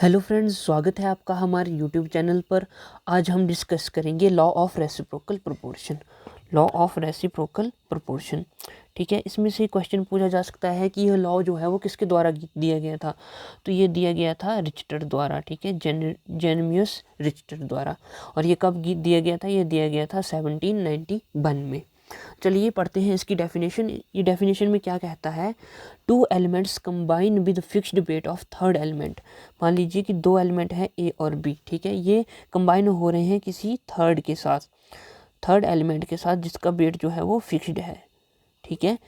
Hello friends, स्वागत है आपका हमारे यूट्यूब चैनल पर। आज हम डिस्कस करेंगे law of reciprocal proportion. Law of reciprocal proportion, ठीक है। इसमें से क्वेश्चन पूछा जा सकता है कि यह लॉ जो है वो किसके द्वारा दिया गया था। तो ये दिया गया था रिचटर द्वारा, ठीक है, जेनमियस रिचटर द्वारा। और ये कब दिया गया था? ये दिया गया था 1791 में। चलिए पढ़ते हैं इसकी डेफिनेशन। ये डेफिनेशन में क्या कहता है? Two elements combine with fixed weight of third element. मान लीजिए कि दो एलिमेंट हैं ए और बी, ठीक है। ये कंबाइन हो रहे हैं किसी थर्ड के साथ, थर्ड एलिमेंट के साथ, जिसका वेट जो है वो फिक्स्ड है, ठीक है,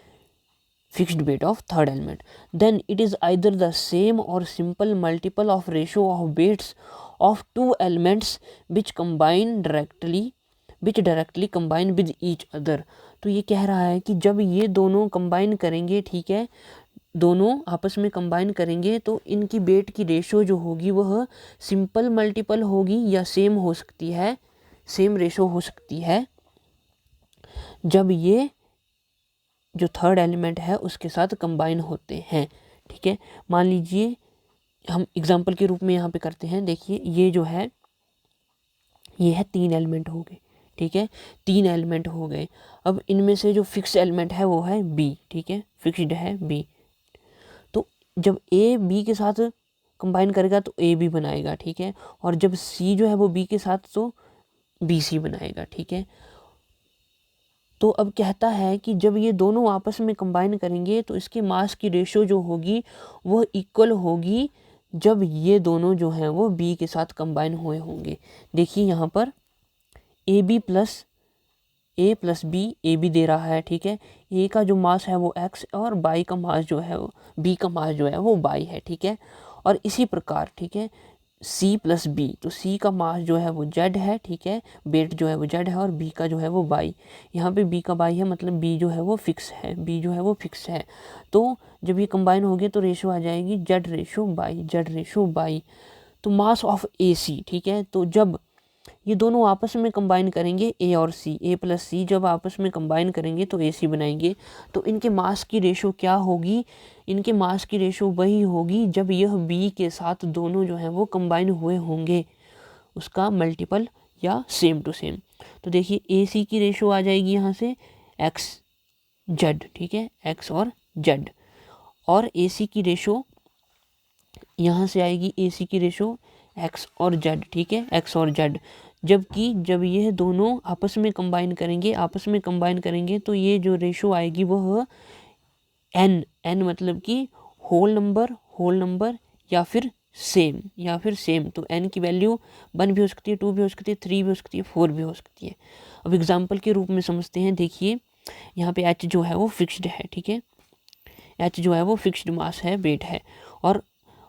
fixed weight of third element. Then it is either the same और simple multiple of ratio of weights of two elements which directly combine with each other. तो ये कह रहा है कि जब ये दोनों कंबाइन करेंगे, ठीक है, दोनों आपस में कंबाइन करेंगे तो इनकी वेट की रेशो जो होगी वह सिंपल मल्टीपल होगी या सेम हो सकती है, सेम रेशो हो सकती है, जब ये जो थर्ड एलिमेंट है उसके साथ कंबाइन होते हैं, ठीक है। मान लीजिए हम एग्जांपल के रूप में यहाँ पे करते हैं। देखिए ये जो है ये है 3 एलिमेंट हो गए, ठीक है, 3 एलिमेंट हो गए। अब इनमें से जो फिक्स एलिमेंट है वो है बी, ठीक है, फिक्स्ड है बी। तो जब ए बी के साथ कंबाइन करेगा तो ए बी बनाएगा, ठीक है। और जब सी जो है वो बी के साथ तो बी सी बनाएगा, ठीक है। तो अब कहता है कि जब ये दोनों आपस में कंबाइन करेंगे तो इसके मास की रेशो जो होगी वह इक्वल होगी जब ये दोनों जो हैं वो बी के साथ कंबाइन हुए होंगे। देखिए यहाँ पर ए प्लस बी, ए बी दे रहा है, ठीक है। ए का जो मास है वो एक्स और बाई का मास जो है वो बी का मास जो है वो बाई है, ठीक है। और इसी प्रकार, ठीक है, सी प्लस बी, तो सी का मास जो है वो जेड है, ठीक है, वेट जो है वो जेड है, और बी का जो है वो बाई। यहाँ पे बी का बाई है, मतलब बी जो है वो फिक्स है, बी जो है वो फिक्स है। तो जब ये कंबाइन हो गए तो रेशो आ जाएगी Z ratio by, Z ratio by. तो मास ऑफ ए सी, ठीक है। तो जब ये दोनों आपस में कंबाइन करेंगे, ए और सी, ए प्लस सी जब आपस में कंबाइन करेंगे तो ए सी बनाएंगे। तो इनके मास की रेशो क्या होगी? इनके मास की रेशो वही होगी जब यह बी के साथ दोनों जो हैं वो कंबाइन हुए होंगे, उसका मल्टीपल या सेम टू सेम। तो देखिए ए सी की रेशो आ जाएगी यहाँ से एक्स जेड, ठीक है, एक्स और जेड। और ए सी की रेशो यहाँ से आएगी, ए सी की रेशो एक्स और जेड, ठीक है, एक्स और जेड। जबकि जब ये दोनों आपस में कंबाइन करेंगे तो ये जो रेशो आएगी वह एन मतलब कि होल नंबर या फिर सेम। तो एन की वैल्यू 1 भी हो सकती है, 2 भी हो सकती है, 3 भी हो सकती है, 4 भी हो सकती है। अब एग्जाम्पल के रूप में समझते हैं। देखिए यहाँ पे एच जो है वो फिक्स्ड है, ठीक है, एच जो है वो फिक्स्ड मास है, वेट है। और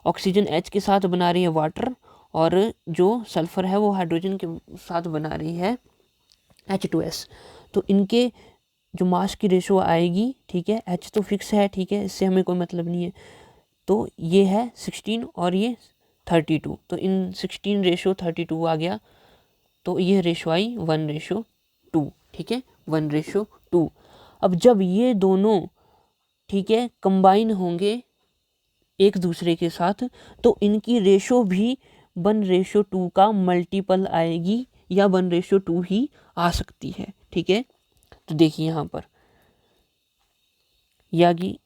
ऑक्सीजन एच के साथ बना रही है वाटर, और जो सल्फर है वो हाइड्रोजन के साथ बना रही है H2S। तो इनके जो मास की रेशो आएगी, ठीक है, एच तो फिक्स है, ठीक है, इससे हमें कोई मतलब नहीं है। तो ये है 16 और ये 32, तो इन 16 रेशो 32 आ गया, तो ये रेशो आई 1:2, ठीक है, 1:2। अब जब ये दोनों, ठीक है, कंबाइन होंगे एक दूसरे के साथ तो इनकी रेशो भी 1:2 का मल्टीपल आएगी या 1:2 ही आ सकती है, ठीक है। तो देखिए यहाँ पर यह कि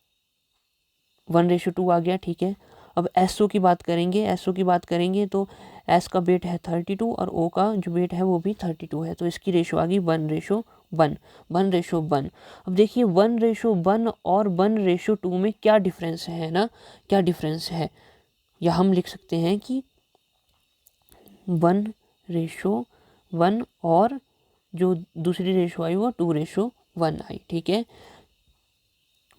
1:2 आ गया, ठीक है। अब एसओ की बात करेंगे तो एस का वेट है 32 और ओ का जो वेट है वो भी 32 है, तो इसकी रेशो आ गई 1:1। अब देखिए 1:1 और 1:2 में क्या डिफरेंस है ना, क्या डिफरेंस है? या हम लिख सकते हैं कि 1:1 और जो दूसरी रेशो आई वो 2:1 आई, ठीक है।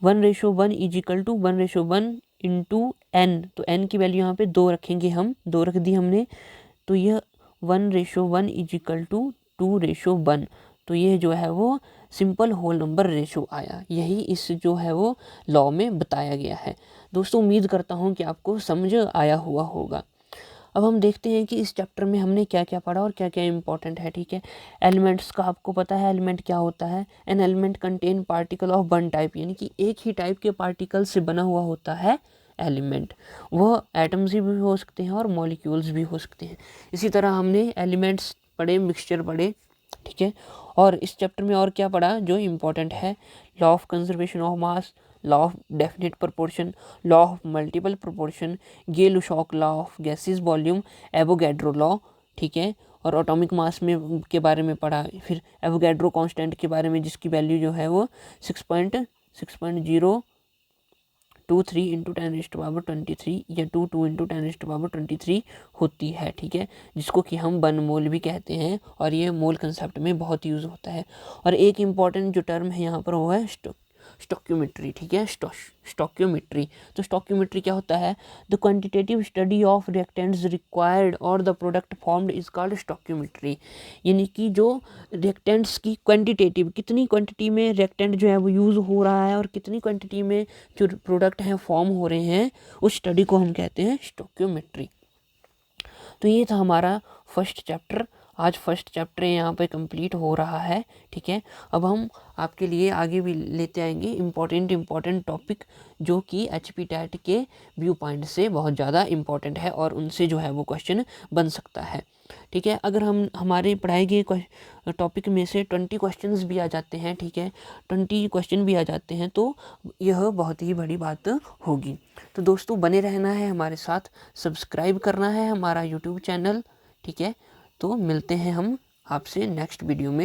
1:1 is equal to 1:1 into n, तो एन की वैल्यू यहाँ पे 2 रखेंगे हम, 2 रख दी हमने, तो यह 1:1 इज इक्वल टू 2:1। तो ये जो है वो सिंपल होल नंबर रेशो आया। यही इस जो है वो लॉ में बताया गया है। दोस्तों उम्मीद करता हूँ कि आपको समझ आया हुआ होगा। अब हम देखते हैं कि इस चैप्टर में हमने क्या क्या पढ़ा और क्या क्या इंपॉर्टेंट है, ठीक है। एलिमेंट्स का आपको पता है, एलिमेंट क्या होता है? An element contain particle of one type, यानी कि एक ही टाइप के पार्टिकल से बना हुआ होता है एलिमेंट। वह एटम्स भी हो सकते हैं और मॉलिक्यूल्स भी हो सकते हैं। इसी तरह हमने एलिमेंट्स पढ़े, मिक्सचर पढ़े, ठीक है। और इस चैप्टर में और क्या पढ़ा जो इम्पोर्टेंट है, law of conservation of mass, law of definite proportion, law of multiple proportion, Gay Lussac law of gases volume, Avogadro law, ठीक है। और एटॉमिक मास में के बारे में पढ़ा, फिर एवोगैड्रो कांस्टेंट के बारे में जिसकी वैल्यू जो है वो 6.023 इंटू 10⁻23 या 22 इंटू 10⁻23 होती है, ठीक है, जिसको कि हम 1 मोल भी कहते हैं और ये मोल कंसेप्ट में बहुत यूज़ होता है। और एक इम्पॉर्टेंट जो टर्म है यहाँ पर वो है स्टोक्योमेट्री, ठीक है, स्टोक्योमेट्री। तो स्टोक्योमेट्री क्या होता है, the quantitative study of reactants required और the product formed is called stoichiometry. यानी कि जो रिएक्टेंट्स की क्वांटिटेटिव, कितनी क्वांटिटी में रिएक्टेंट जो है वो यूज़ हो रहा है और कितनी क्वांटिटी में जो प्रोडक्ट हैं फॉर्म हो रहे हैं, उस स्टडी को हम कहते हैं स्टोक्योमेट्री। तो ये था हमारा फर्स्ट चैप्टर। आज फर्स्ट चैप्टर यहाँ पे कंप्लीट हो रहा है, ठीक है। अब हम आपके लिए आगे भी लेते आएंगे इम्पॉर्टेंट टॉपिक जो कि HP टैट के व्यू पॉइंट से बहुत ज़्यादा इम्पॉर्टेंट है और उनसे जो है वो क्वेश्चन बन सकता है, ठीक है। अगर हम हमारे पढ़ाए गए टॉपिक में से 20 क्वेश्चंस भी आ जाते हैं, ठीक है, 20 क्वेश्चन भी आ जाते हैं तो यह बहुत ही बड़ी बात होगी। तो दोस्तों बने रहना है हमारे साथ, सब्सक्राइब करना है हमारा यूट्यूब चैनल, ठीक है। तो मिलते हैं हम आपसे नेक्स्ट वीडियो में।